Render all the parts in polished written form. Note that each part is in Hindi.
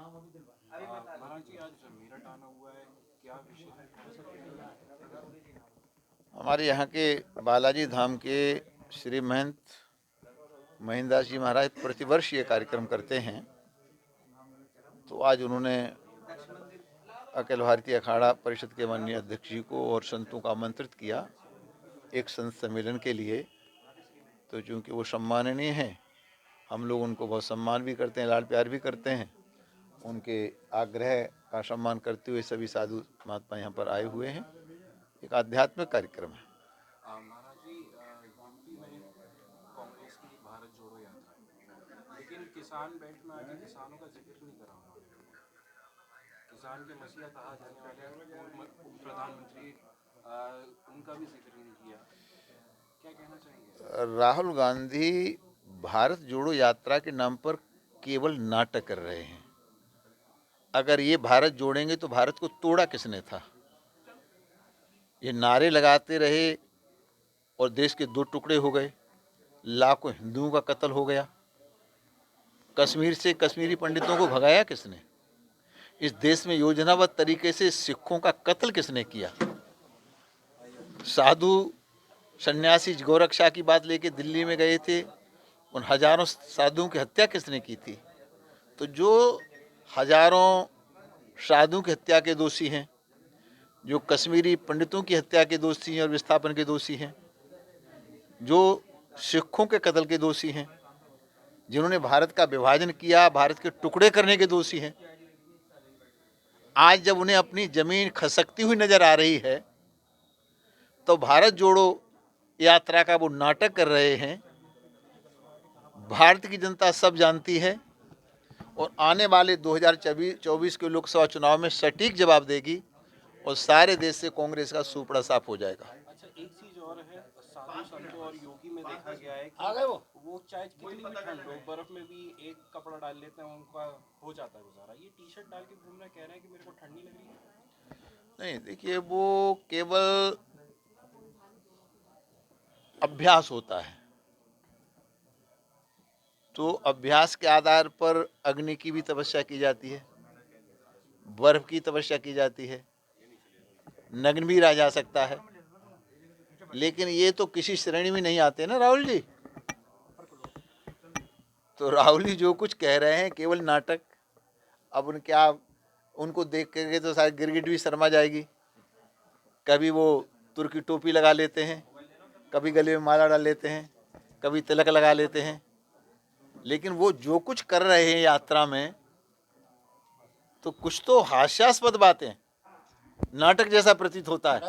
महाराज जी, आज मेरठ आना हुआ है, क्या विषय है? हमारे यहाँ के बालाजी धाम के श्री महंत महेंद्रदास जी महाराज प्रतिवर्ष ये कार्यक्रम करते हैं। तो आज उन्होंने अखिल भारतीय अखाड़ा परिषद के माननीय अध्यक्ष जी को और संतों को आमंत्रित किया एक संत सम्मेलन के लिए। तो चूँकि वो सम्माननीय हैं, हम लोग उनको बहुत सम्मान भी करते हैं, लाड प्यार भी करते हैं। उनके आग्रह का सम्मान करते हुए सभी साधु महात्मा यहाँ पर आए हुए हैं। एक आध्यात्मिक कार्यक्रम है। महाराज जी, यूपी में कांग्रेस की भारत जोड़ो यात्रा है, लेकिन किसान बेल्ट में आके किसानों का जिक्र नहीं करा उन्होंने। किसान के मसीहा कहा जाने वाले प्रधानमंत्री उनका भी जिक्र नहीं किया। क्या कहना चाहेंगे? राहुल गांधी भारत जोड़ो यात्रा के नाम पर केवल नाटक कर रहे हैं। अगर ये भारत जोड़ेंगे तो भारत को तोड़ा किसने था? ये नारे लगाते रहे और देश के 2 टुकड़े हो गए, लाखों हिंदुओं का कत्ल हो गया। कश्मीर से कश्मीरी पंडितों को भगाया किसने? इस देश में योजनाबद्ध तरीके से सिखों का कत्ल किसने किया? साधु सन्यासी गोरक्षा की बात लेके दिल्ली में गए थे, उन हजारों साधुओं की हत्या किसने की थी? तो जो हजारों साधुओं की हत्या के दोषी हैं, जो कश्मीरी पंडितों की हत्या के दोषी हैं और विस्थापन के दोषी हैं, जो सिखों के कत्ल के दोषी हैं, जिन्होंने भारत का विभाजन किया, भारत के टुकड़े करने के दोषी हैं, आज जब उन्हें अपनी जमीन खसकती हुई नजर आ रही है तो भारत जोड़ो यात्रा का वो नाटक कर रहे हैं। भारत की जनता सब जानती है और आने वाले 2024 के लोकसभा चुनाव में सटीक जवाब देगी और सारे देश से कांग्रेस का सुपड़ा साफ हो जाएगा। अच्छा, एक चीज और है, साधु संतों और योगी में देखा गया है कि वो चाहे कितनी भी ठंड हो, बर्फ में भी एक कपड़ा डाल लेते हैं, उनका हो जाता है गुजारा। ये टी शर्ट डाल के घूम रहे, कह रहे हैं कि मेरे को ठंड नहीं लग रही है। नहीं, देखिए, वो केवल अभ्यास होता है। तो अभ्यास के आधार पर अग्नि की भी तपस्या की जाती है, बर्फ की तपस्या की जाती है, नग्न भी रहा जा सकता है, लेकिन ये तो किसी श्रेणी में नहीं आते ना राहुल जी। तो राहुल जी जो कुछ कह रहे हैं केवल नाटक। अब उनको देख करके तो शायद गिरगिट भी शर्मा जाएगी। कभी वो तुर्की टोपी लगा लेते हैं, कभी गले में माला डाल लेते हैं, कभी तिलक लगा लेते हैं, लेकिन वो जो कुछ कर रहे हैं यात्रा में, तो कुछ तो हास्यास्पद बातें, नाटक जैसा प्रतीत होता है।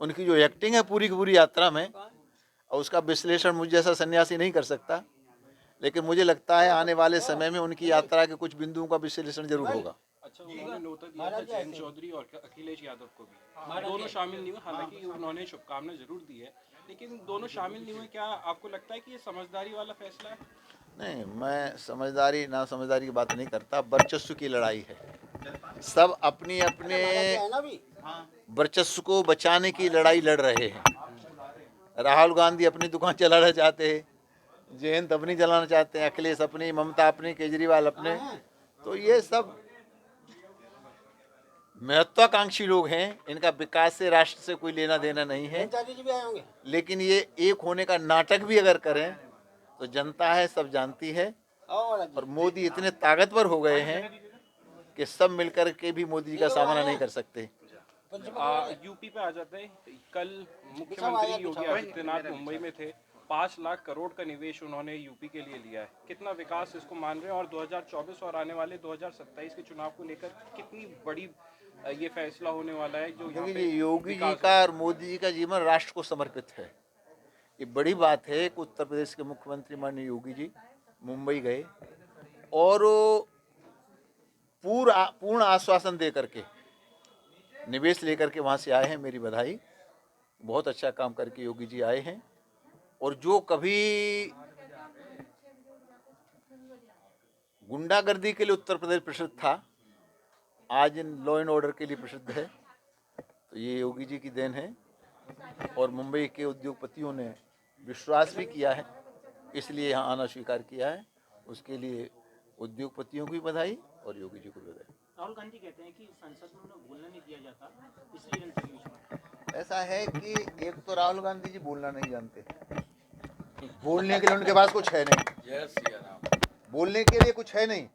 उनकी जो एक्टिंग है पूरी की पूरी यात्रा में, और उसका विश्लेषण मुझ जैसा सन्यासी नहीं कर सकता, लेकिन मुझे लगता है आने वाले समय में उनकी यात्रा के कुछ बिंदुओं का विश्लेषण जरूर होगा। अच्छा, उन्होंने न्योता दिया था जयंत चौधरी और अखिलेश यादव को भी, दोनों शामिल नहीं हुए। हालांकि उन्होंने शुभकामनाएं जरूर दी है, लेकिन दोनों शामिल नहीं हुए। क्या आपको लगता है कि ये समझदारी वाला फैसला है? नहीं, मैं समझदारी ना समझदारी की बात नहीं करता। वर्चस्व की लड़ाई है, सब अपनी अपने वर्चस्व को बचाने की लड़ाई लड़ रहे हैं। राहुल गांधी अपनी दुकान चलाना चाहते हैं, जयंत अपनी चलाना चाहते हैं, अखिलेश अपनी, ममता अपनी, केजरीवाल अपने। तो ये सब महत्वाकांक्षी लोग हैं, इनका विकास से, राष्ट्र से कोई लेना देना नहीं है। लेकिन ये एक होने का नाटक भी अगर करें तो जनता है, सब जानती है। और मोदी इतने ताकतवर हो गए हैं कि सब मिलकर के भी मोदी जी का सामना नहीं कर सकते। यूपी पे आ जाते हैं। कल मुख्यमंत्री योगी आदित्यनाथ मुंबई में थे। 5 लाख करोड़ का निवेश उन्होंने यूपी के लिए लिया है। कितना विकास इसको मान रहे हैं, और 2024 और आने वाले 2027 के चुनाव को लेकर कितनी बड़ी ये फैसला होने वाला है? जो योगी जी का और मोदी जी का जीवन राष्ट्र को समर्पित है। ये बड़ी बात है कि उत्तर प्रदेश के मुख्यमंत्री माननीय योगी जी मुंबई गए और पूर्ण आश्वासन दे करके निवेश लेकर के वहाँ से आए हैं। मेरी बधाई, बहुत अच्छा काम करके योगी जी आए हैं। और जो कभी गुंडागर्दी के लिए उत्तर प्रदेश प्रसिद्ध था, आज इन लॉ एंड ऑर्डर के लिए प्रसिद्ध है। तो ये योगी जी की देन है। और मुंबई के उद्योगपतियों ने विश्वास भी किया है, इसलिए यहाँ आना स्वीकार किया है। उसके लिए उद्योगपतियों की बधाई और योगी जी को भी बधाई। राहुल गांधी कहते हैं कि संसद में उन्हें बोलना नहीं दिया जाता, इसलिए जनता के बीच में। ऐसा है कि एक तो राहुल गांधी जी बोलना नहीं जानते, बोलने के लिए उनके पास कुछ है नहीं, बोलने के लिए कुछ है नहीं।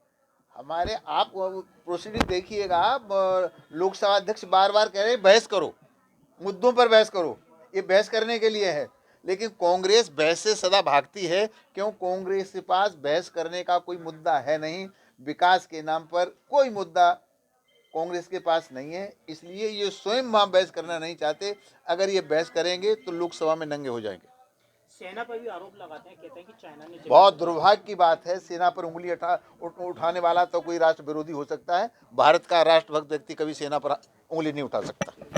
हमारे आप प्रोसीडिंग देखिएगा, आप लोकसभा अध्यक्ष बार बार कह रहे हैं बहस करो, मुद्दों पर बहस करो, ये बहस करने के लिए है। लेकिन कांग्रेस बहस से सदा भागती है। क्यों? कांग्रेस के पास बहस करने का कोई मुद्दा है नहीं, विकास के नाम पर कोई मुद्दा कांग्रेस के पास नहीं है, इसलिए ये स्वयं वहां बहस करना नहीं चाहते। अगर ये बहस करेंगे तो लोकसभा में नंगे हो जाएंगे। सेना पर भी आरोप लगाते हैं, कहते हैं कि चाइना ने बहुत दुर्भाग्य की बात है, सेना पर उंगली उठाने वाला तो कोई राष्ट्र विरोधी हो सकता है, भारत का राष्ट्रभक्त व्यक्ति कभी सेना पर उंगली नहीं उठा सकता।